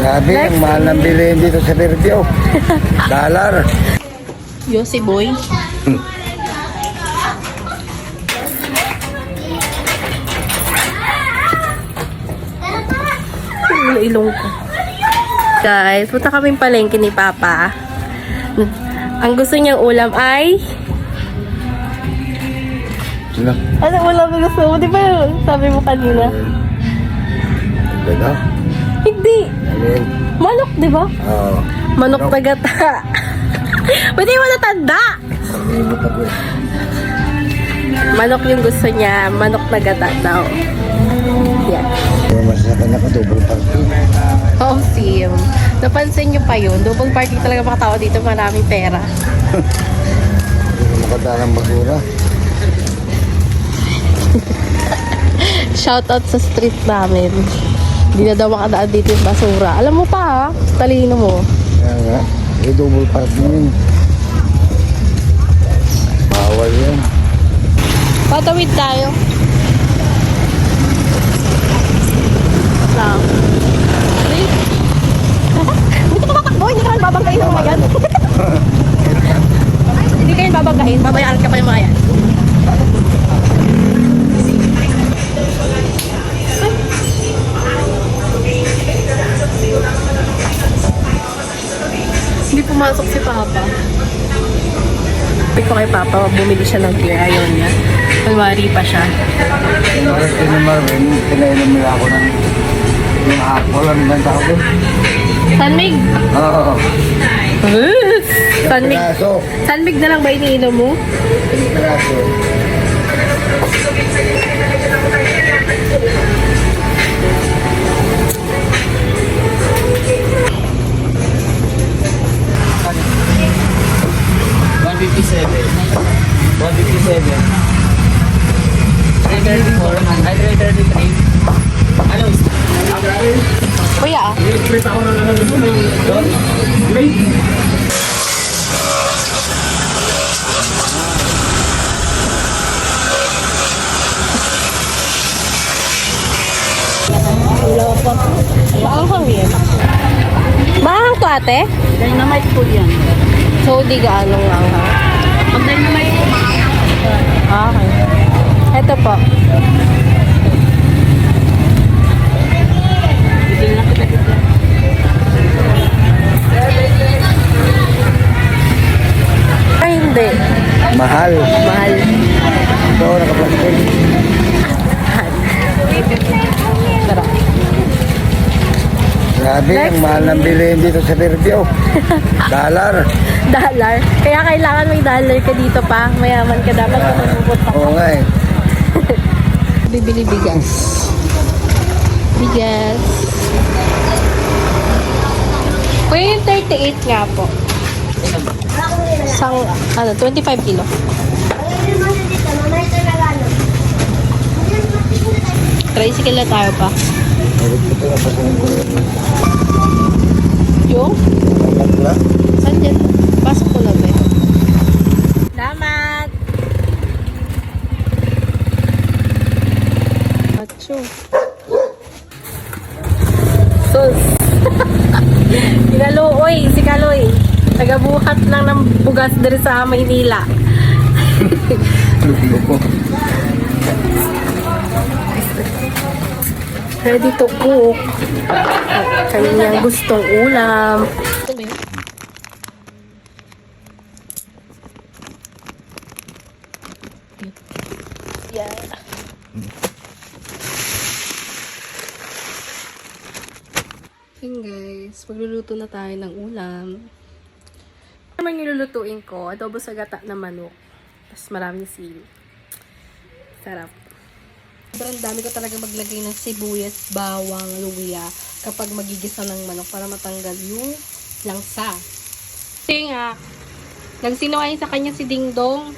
Grabe, ang mahal ng bilihin dito sa Verdio. Dollar. Yo, si Boy. Ilong ko. Guys, punta kaming palengke ni Papa. Ang gusto niyang ulam ay... Sino? Ano ulam na gusto mo? Di ba yun? Sabi mo kanina. Ano? Hindi. Alin? Manok, di ba? Oo. Manok na gata. Pwede mo natanda. Limot ako eh. Manok yung gusto niya. Manok na gata daw. Yan. Masakan ako, double party. Oh, Sim. Napansin niyo pa yun. Double party talaga mga tao dito. Maraming pera. Hindi ko makadalang basura. Shoutout sa street namin. Hindi na daw makadaan dito yung basura. Alam mo pa ha? Talino mo. Kaya nga, eh double party yun. Bawal yan. Patawid tayo. Lang. Hindi ka tatakbo. Hindi ka babanggain ng mga yan. Hindi kayo babanggain. Babayaan ka pa yung mga yan. Hindi pumasok si Papa. Sabi ko kay Papa, bumili siya ng beer. Ayaw niya. Kunwari pa siya. Bakit Marvin, pinainom nila ako ng yung apple. Ano ba ang tawag doon? Sanmig! Oo. Sanmig. Piraso. Sanmig na lang ba iniinom mo? Piraso. Kuya, maanghang yan. Maanghang to ate? Dynamite po yan. So, di gaanong anghang. Pag dynamite po, Okay. Ito po. bigyan na kita dito. Ay, hindi. Mahal. Mahal. Ito, nakaplastic. Tara. Grabe, Next. ang mahal ng bilihin dito sa Verdio. Dollar. Dollar. Kaya kailangan may dollar ka dito pa. Mayaman ka dapat kung pupunta ka. Oo nga eh. Bibili bigas. Bigas. Kuya yung 38 nga po. Sang, 25 kilo. Tricycle na tayo pa. Yung? Bakla. Saan dyan? Pasok ko lang eh. Salamat! Acho. Sus! Kinaloy, si Kaloy. Tagabuhat lang ng bugas dari sa Maynila. Ready to cook. At kanyang gustong ulam. Yeah. Yun guys, magluluto na tayo ng ulam. Ano naman nilulutuin ko? Adobo sa gata na manok. Tapos maraming sili. Sarap. Sobrang dami ko talaga maglagay ng sibuyas, bawang, luya kapag magigisa ng manok para matanggal yung langsa. Kasi nga, nagsinungaling sa kanya si Ding Dong.